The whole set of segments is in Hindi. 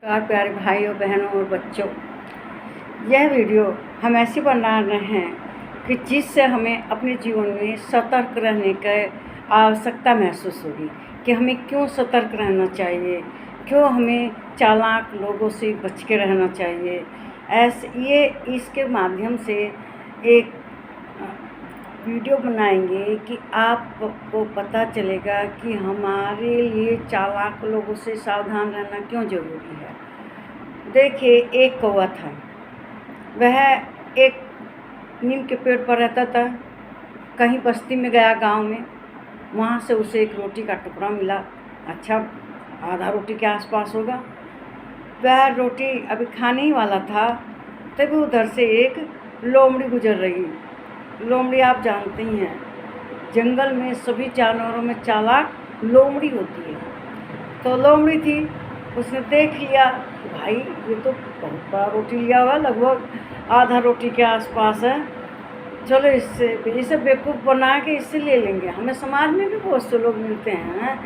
नमस्कार प्यारे भाइयों बहनों और बच्चों। यह वीडियो हम ऐसे बना रहे हैं कि जिससे हमें अपने जीवन में सतर्क रहने की आवश्यकता महसूस होगी कि हमें क्यों सतर्क रहना चाहिए, क्यों हमें चालाक लोगों से बच के रहना चाहिए। ये इसके माध्यम से एक वीडियो बनाएंगे कि आपको पता चलेगा कि हमारे लिए चालाक लोगों से सावधान रहना क्यों ज़रूरी है। देखिए, एक कौवा था, वह एक नीम के पेड़ पर रहता था। कहीं बस्ती में गया गांव में, वहाँ से उसे एक रोटी का टुकड़ा मिला। अच्छा, आधा रोटी के आसपास होगा। वह रोटी अभी खाने ही वाला था, तभी उधर से एक लोमड़ी गुजर रही। लोमड़ी आप जानते ही हैं, जंगल में सभी जानवरों में चालाक लोमड़ी होती है। तो लोमड़ी थी, उसने देख लिया कि भाई ये तो बहुत बड़ा रोटी लिया हुआ, लगभग आधा रोटी के आसपास है। चलो इसे बेवकूफ़ बना के इससे ले लेंगे। हमें समाज में भी बहुत से लोग मिलते हैं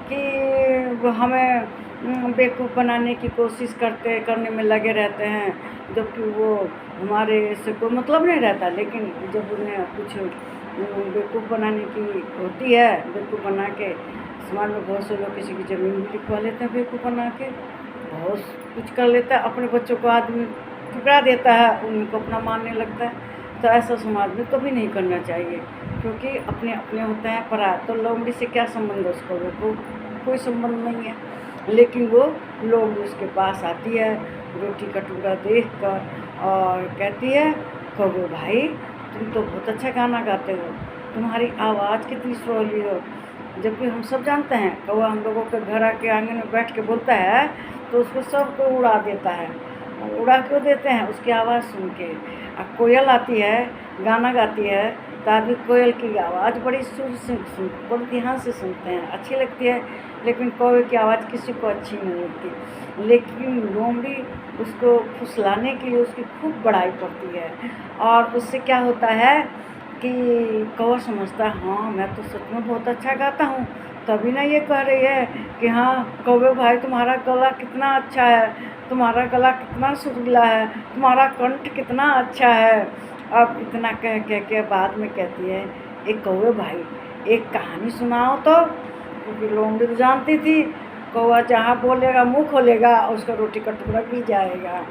कि वो हमें बेवकूफ़ बनाने की कोशिश करने में लगे रहते हैं, जबकि वो हमारे से कोई मतलब नहीं रहता। लेकिन जब उन्हें कुछ बेवकूफ़ बनाने की होती है, बेवकूफ़ बना के समाज में बहुत से लोग किसी की ज़मीन भी लिखवा लेते हैं, बेवकूफ़ बना के बहुत कुछ कर लेता है। अपने बच्चों को आदमी ठुकरा देता है, उनको अपना मानने लगता है। तो ऐसा समाज में कभी नहीं करना चाहिए, क्योंकि अपने अपने होते हैं पराया। तो लोमड़ी से क्या संबंध है उसको, वो कोई संबंध नहीं है। लेकिन वो लोमड़ी उसके पास आती है रोटी का टुकड़ा देख कर और कहती है, कौवे भाई तुम तो बहुत अच्छा गाना गाते हो, तुम्हारी आवाज़ कितनी सुरीली हो। जबकि हम सब जानते हैं कौवा हम लोगों के घर आके आंगन में बैठ के बोलता है तो उसको सबको उड़ा देता है। उड़ा क्यों देते हैं? उसकी आवाज़ सुन के। अब कोयल आती है, गाना गाती है, तो आदमी कोयल की आवाज़ बड़ी सुर से बड़े ध्यान से सुनते हैं, अच्छी लगती है। लेकिन कौवे की आवाज़ किसी को अच्छी नहीं लगती। लेकिन लोमड़ी उसको फुसलाने के लिए उसकी खूब बड़ाई करती है, और उससे क्या होता है कि कौवा समझता है हाँ मैं तो सच में बहुत अच्छा गाता हूँ। तभी ना ये कह रही है कि हाँ कौवे भाई तुम्हारा गला कितना अच्छा है, तुम्हारा गला कितना सुरीला है, तुम्हारा कंठ कितना अच्छा है। अब इतना कह के बाद में कहती है, एक कौवे भाई एक कहानी सुनाओ तो। क्योंकि लोमड़ी तो जानती थी कौवा जहाँ बोलेगा मुँह खोलेगा उसका रोटी का टुकड़ा गिर जाएगा।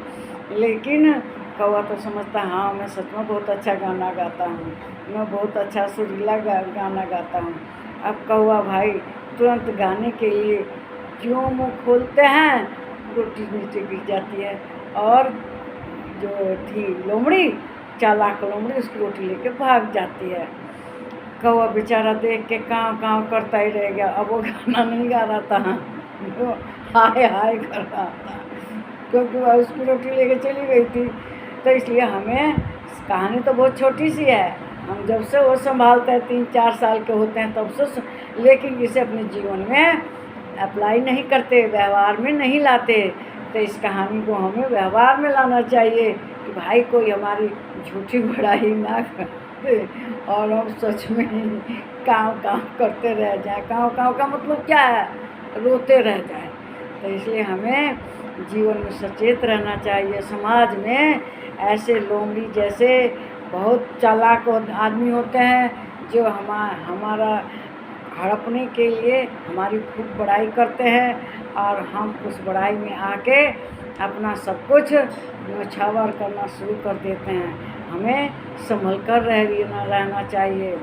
लेकिन कौवा तो समझता हाँ मैं सच में बहुत अच्छा गाना गाता हूँ, मैं बहुत अच्छा सुरीला गाना गाता हूँ। अब कौवा भाई तुरंत गाने के लिए क्यों मुँह खोलते हैं, रोटी नीचे गिर जाती है। और जो थी लोमड़ी, चालाक लोमड़ी, उसकी रोटी लेके भाग जाती है। कौवा बेचारा देख के काँव काँव करता ही रह गया। अब वो गाना नहीं गा रहा था, वो हाय हाय कर रहा था, क्योंकि वह उसकी रोटी लेके चली गई थी। तो इसलिए हमें कहानी तो बहुत छोटी सी है, हम जब से वो संभालते हैं 3-4 साल के होते हैं तब से, लेकिन इसे अपने जीवन में अप्लाई नहीं करते, व्यवहार में नहीं लाते। तो इस कहानी को हमें व्यवहार में लाना चाहिए कि भाई कोई हमारी झूठी बड़ाई ना करे और हम सच में ही काँव काँव करते रह जाए। काँव काँव का मतलब क्या है? रोते रह जाए। तो इसलिए हमें जीवन में सचेत रहना चाहिए। समाज में ऐसे लोमड़ी जैसे बहुत चालाक आदमी होते हैं जो हमारा हड़पने के लिए हमारी खूब बड़ाई करते हैं, और हम उस बड़ाई में आके अपना सब कुछ न्योछावर करना शुरू कर देते हैं। हमें संभल कर रहना चाहिए।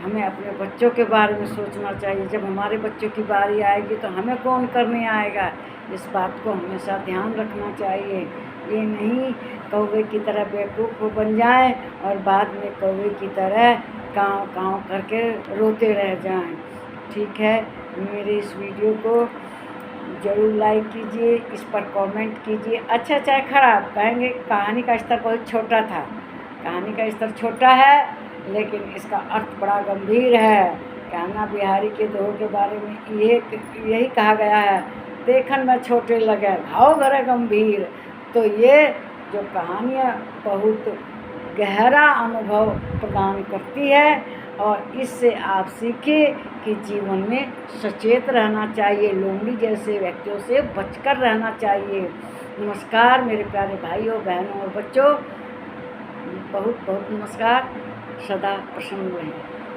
हमें अपने बच्चों के बारे में सोचना चाहिए। जब हमारे बच्चों की बारी आएगी तो हमें कौन करने आएगा, इस बात को हमेशा ध्यान रखना चाहिए। ये नहीं कौवे की तरह बेवकूफ़ बन जाए और बाद में कौवे की तरह काँव काँव करके रोते रह जाएं। ठीक है, मेरे इस वीडियो को ज़रूर लाइक कीजिए, इस पर कमेंट कीजिए। अच्छा चाहे खराब कहेंगे, कहानी का स्तर बहुत छोटा था, कहानी का स्तर छोटा है लेकिन इसका अर्थ बड़ा गंभीर है। कान्हा बिहारी के दोहे के बारे में यही कहा गया है, देखन में छोटे लगे भाव घरे गंभीर। तो ये जो कहानियाँ बहुत गहरा अनुभव प्रदान करती है और इससे आप सीखें कि जीवन में सचेत रहना चाहिए, लोमड़ी जैसे व्यक्तियों से बचकर रहना चाहिए। नमस्कार मेरे प्यारे भाइयों, बहनों और बच्चों, बहुत बहुत नमस्कार। सदा प्रसन्न रहें।